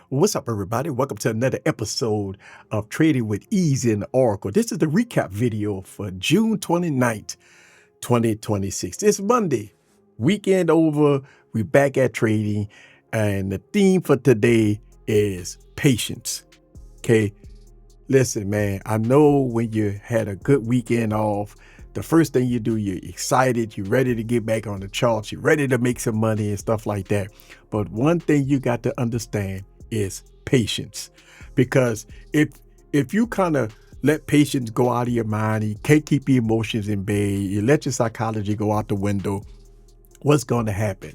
What's up, everybody? Welcome to another episode of Trading with Ease in Oracle. This is the recap video for June 29th, 2026. It's Monday, weekend over. We're back at trading, and the theme for today is patience. Okay, listen, man, I know when you had a good weekend off, the first thing you do, you're excited, you're ready to get back on the charts, you're ready to make some money and stuff like that. But one thing you got to understand is patience, because if you kind of let patience go out of your mind, you can't keep your emotions in bay, you let your psychology go out the window, what's going to happen?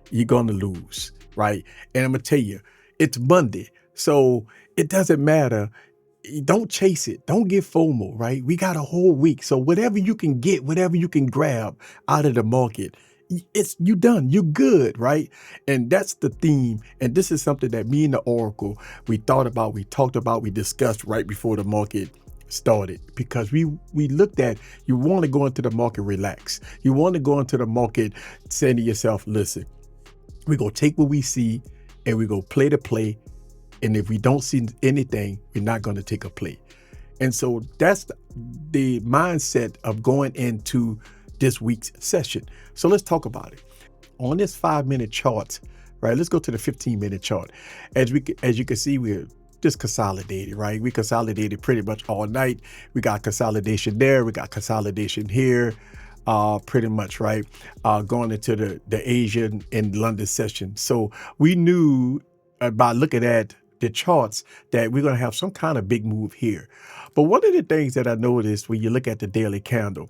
You're going to lose, right? And I'm gonna tell you, it's Monday, so it doesn't matter. Don't chase it. Don't get FOMO, right? We got a whole week, so whatever you can get, whatever you can grab out of the market, you done, you're good, right? And that's the theme. And this is something that me and the Oracle, we thought about, we talked about, we discussed right before the market started, because we looked at, you want to go into the market relax. You want to go into the market saying to yourself, listen, we're going to take what we see and we're going to play the play. And if we don't see anything, we're not going to take a play. And so that's the mindset of going into this week's session. So let's talk about it. On this 5-minute chart, right? Let's go to the 15-minute chart. As you can see, we're just consolidated, right? We consolidated pretty much all night. We got consolidation there. We got consolidation here, pretty much, right? Going into the Asian and London session. So we knew by looking at the charts that we're going to have some kind of big move here. But one of the things that I noticed when you look at the daily candle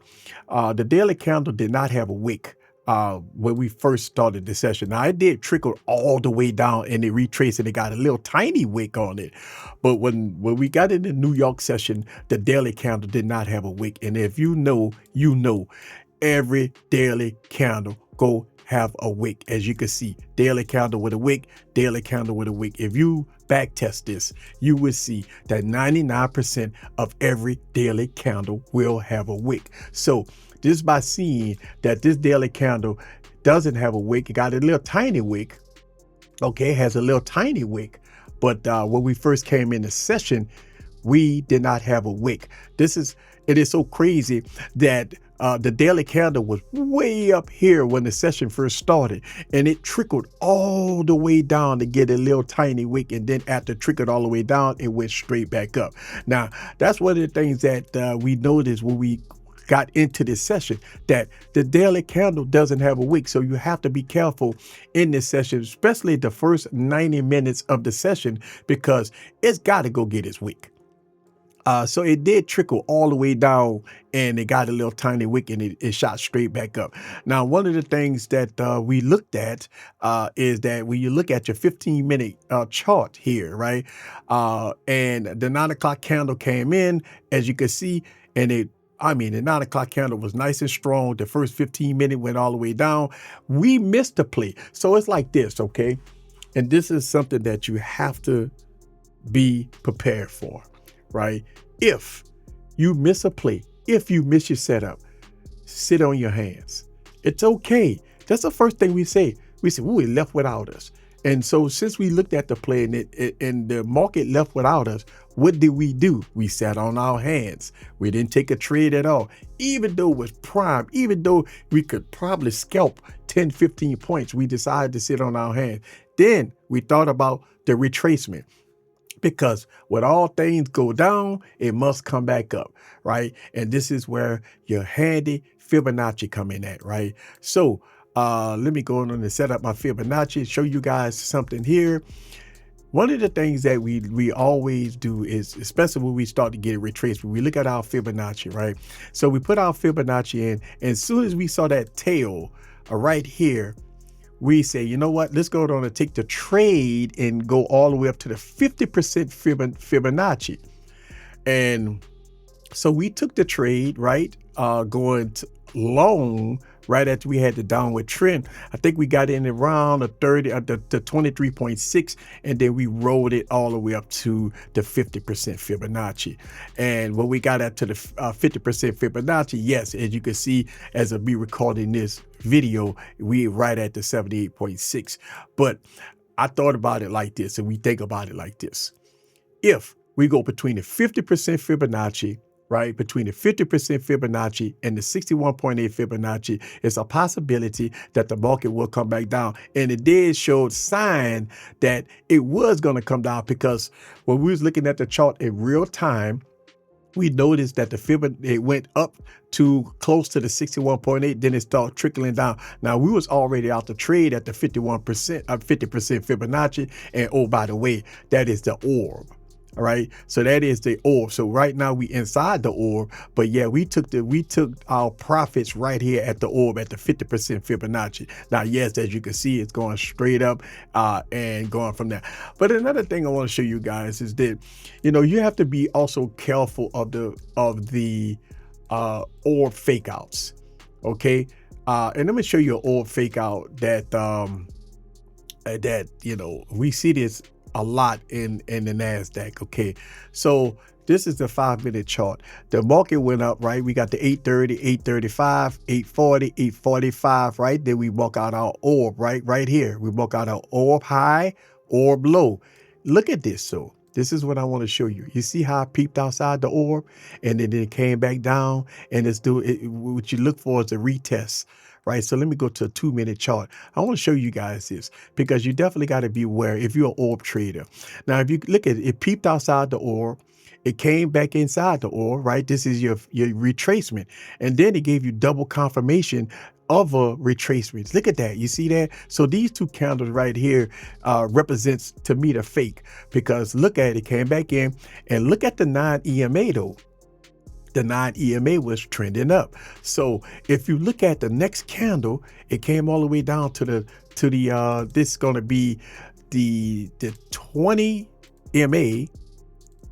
did not have a wick when we first started the session. Now, it did trickle all the way down and it retraced and it got a little tiny wick on it. But when we got in the New York session, the daily candle did not have a wick. And if you know, every daily candle go have a wick. As you can see, daily candle with a wick, daily candle with a wick. If you back test this, you will see that 99% of every daily candle will have a wick. So just by seeing that this daily candle doesn't have a wick, it got a little tiny wick. Okay, it has a little tiny wick. But when we first came in the session, we did not have a wick. It is so crazy that the daily candle was way up here when the session first started, and it trickled all the way down to get a little tiny wick, and then after it trickled all the way down, it went straight back up. Now, that's one of the things that we noticed when we got into this session, that the daily candle doesn't have a wick. So you have to be careful in this session, especially the first 90 minutes of the session, because it's got to go get its wick. So it did trickle all the way down and it got a little tiny wick and it shot straight back up. Now, one of the things that we looked at is that when you look at your 15-minute chart here, right? And the 9 o'clock candle came in, as you can see, and the 9 o'clock candle was nice and strong. The first 15 minutes went all the way down. We missed the play. So it's like this, okay? And this is something that you have to be prepared for, right? If you miss a play, if you miss your setup, sit on your hands. It's okay. That's the first thing we say. We say, ooh, it left without us. And so since we looked at the play and the market left without us, what did we do? We sat on our hands. We didn't take a trade at all. Even though it was prime, even though we could probably scalp 10, 15 points, we decided to sit on our hands. Then we thought about the retracement, because when all things go down, it must come back up, right? And this is where your handy Fibonacci come in at, right? So let me go on and set up my Fibonacci, show you guys something here. One of the things that we always do is, especially when we start to get a retracement, we look at our Fibonacci, right? So we put our Fibonacci in, and as soon as we saw that tail right here, we say, you know what, let's go on and take the trade and go all the way up to the 50% Fibonacci. And so we took the trade, right, going long right after we had the downward trend. I think we got in around the 23.6, and then we rolled it all the way up to the 50% Fibonacci. And when we got up to the 50% Fibonacci, yes, as you can see, as of me recording this video, we right at the 78.6. But I thought about it like this, and we think about it like this. If we go between the 50% Fibonacci, right, between the 50% Fibonacci and the 61.8 Fibonacci, it's a possibility that the market will come back down. And it did show sign that it was going to come down, because when we was looking at the chart in real time, we noticed that the Fibonacci, it went up to close to the 61.8, then it started trickling down. Now, we was already out to trade at the 51%, 50% Fibonacci. And oh, by the way, that is the orb. All right, so that is the orb. So right now we inside the orb, but yeah, we took our profits right here at the orb at the 50% Fibonacci. Now, yes, as you can see, it's going straight up and going from there. But another thing I want to show you guys is that, you know, you have to be also careful of the orb fakeouts. Okay, and let me show you an orb fakeout that you know, we see this a lot in the NASDAQ. Okay, so this is the 5-minute chart. The market went up, right? We got the 830, 835, 840, 845, right? Then we walk out our orb, right here. We walk out our orb high, orb low. Look at this. So this is what I want to show you. You see how I peeped outside the orb, and then it came back down, and what you look for is a retest. Right, so let me go to a 2-minute chart. I want to show you guys this, because you definitely got to be aware if you're an orb trader. Now, if you look at it, it peeped outside the orb, it came back inside the orb, right? This is your retracement, and then it gave you double confirmation of a retracement. Look at that, you see that? So these two candles right here represents, to me, the fake, because look at it, it came back in, and look at the non-EMA though. The non-EMA was trending up. So if you look at the next candle, it came all the way down to the this is going to be the 20 EMA.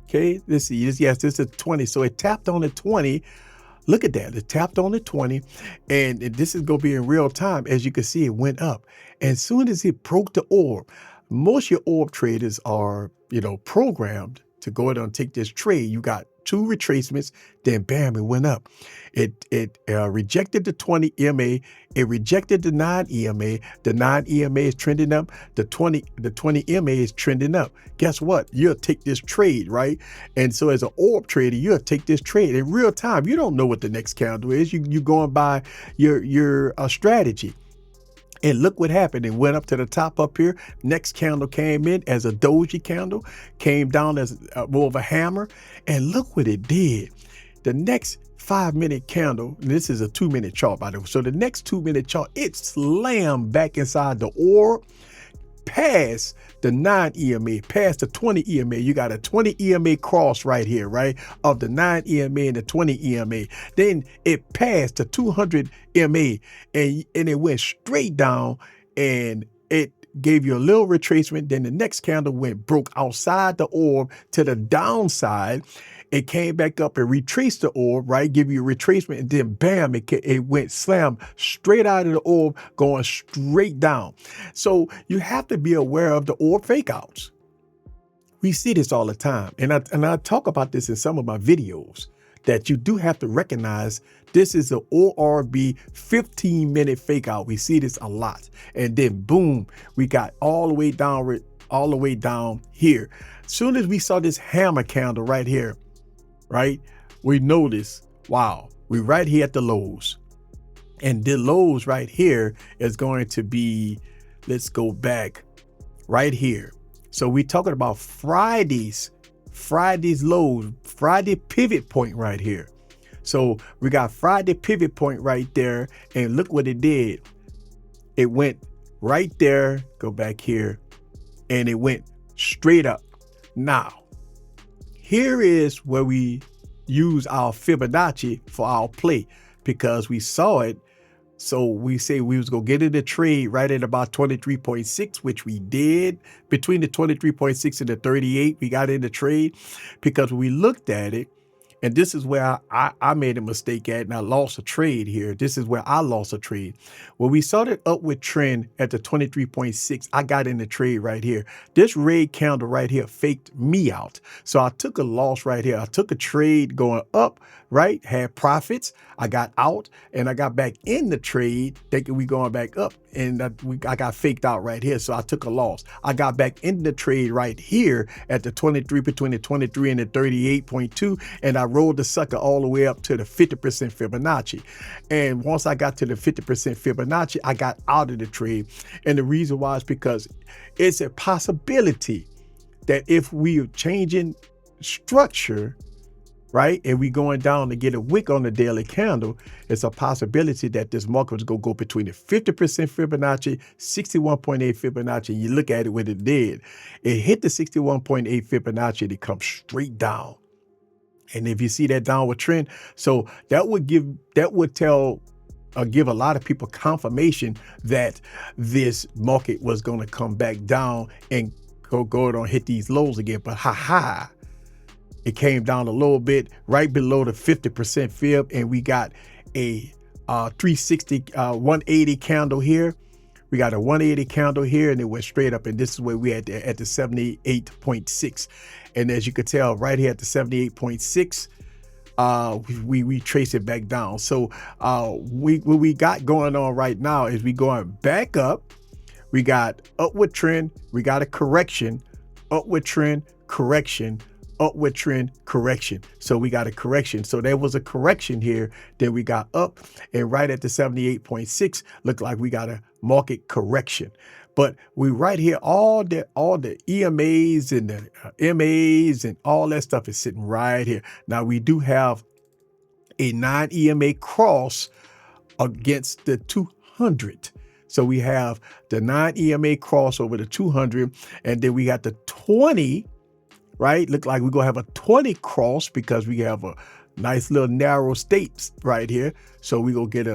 Okay, this is 20. So it tapped on the 20. Look at that. It tapped on the 20, and this is going to be in real time. As you can see, it went up. And as soon as it broke the orb, most of your orb traders are, you know, programmed to go ahead and take this trade. You got 2 retracements, then bam, it went up. It rejected the 20 EMA, it rejected the non-EMA. The non-EMA is trending up, the 20 EMA is trending up. Guess what? You'll take this trade, right? And so as an orb trader, you'll take this trade in real time. You don't know what the next candle is. You're going by your strategy. And look what happened. It went up to the top up here. Next candle came in as a doji candle, came down as more of a hammer. And look what it did. The next 5-minute candle, and this is a 2-minute chart, by the way. So the next 2-minute chart, it slammed back inside the orb, past the non-EMA, past the 20 EMA. You got a 20 EMA cross right here, right? Of the 9 EMA and the 20 EMA. Then it passed the 200 EMA, and it went straight down, and it gave you a little retracement. Then the next candle broke outside the orb to the downside. It came back up and retraced the orb, right? Give you a retracement, and then bam, it went slam straight out of the orb, going straight down. So you have to be aware of the orb fakeouts. We see this all the time, and I talk about this in some of my videos, that you do have to recognize this is an ORB 15-minute fakeout. We see this a lot, and then boom, we got all the way down here. As soon as we saw this hammer candle right here, right, we notice, wow, we're right here at the lows, and the lows right here is going to be, let's go back right here. So we're talking about Friday's lows, Friday pivot point right here. So we got Friday pivot point right there, and look what it did. It went right there, go back here, and it went straight up. Now, here is where we use our Fibonacci for our play, because we saw it. So we say we was going to get in the trade right at about 23.6, which we did. Between the 23.6 and the 38, we got in the trade, because we looked at it. And this is where I made a mistake at, and I lost a trade here. This is where I lost a trade. When we saw that upward trend at the 23.6, I got in the trade right here. This red candle right here faked me out. So I took a loss right here. I took a trade going up, right? Had profits. I got out, and I got back in the trade thinking we going back up. and I got faked out right here. So I took a loss. I got back in the trade right here at the 23, between the 23 and the 38.2. And I rolled the sucker all the way up to the 50% Fibonacci. And once I got to the 50% Fibonacci, I got out of the trade. And the reason why is because it's a possibility that if we are changing structure, right, and we going down to get a wick on the daily candle, it's a possibility that this market is going to go between the 50% Fibonacci, 61.8 Fibonacci, and you look at it what it did. It hit the 61.8 Fibonacci, and it comes straight down. And if you see that downward trend, so that would give a lot of people confirmation that this market was going to come back down and go on hit these lows again. But it came down a little bit right below the 50% fib, and we got a 360 180 candle here. We got a 180 candle here, and it went straight up, and this is where we at the 78.6. And as you could tell right here at the 78.6, we trace it back down. So what we got going on right now is we going back up. We got upward trend, we got a correction, upward trend, correction, upward trend, correction. So we got a correction. So there was a correction here, then we got up, and right at the 78.6 looked like we got a market correction. But we right here, all the EMAs and the MAs and all that stuff is sitting right here. Now we do have a non-EMA cross against the 200. So we have the non-EMA cross over the 200, and then we got the 20, right? Look like we're going to have a 20 cross because we have a nice little narrow state right here. So we're going to get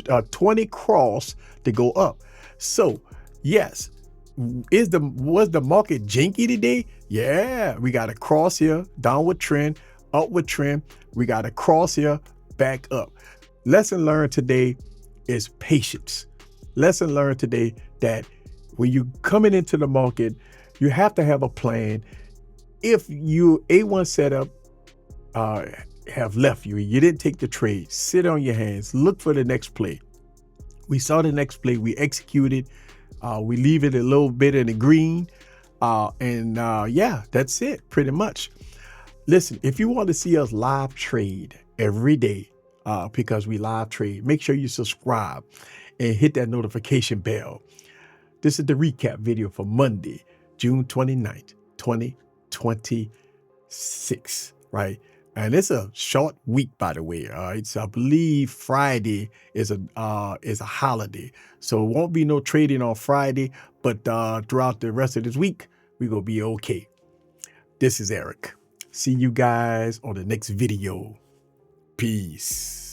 a 20 cross to go up. So yes, was the market jinky today? Yeah, we got a cross here, downward trend, upward trend. We got a cross here, back up. Lesson learned today is patience. Lesson learned today that when you coming into the market, you have to have a plan. If you A1 setup have left you, you didn't take the trade, sit on your hands, look for the next play. We saw the next play, we executed, we leave it a little bit in the green, yeah, that's it pretty much. Listen, if you want to see us live trade every day, because we live trade, make sure you subscribe and hit that notification bell. This is the recap video for Monday, June 29th, 2026, right? And it's a short week, by the way. I believe Friday is a holiday, so it won't be no trading on Friday. But throughout the rest of this week, we're gonna be okay. This is Eric. See you guys on the next video. Peace.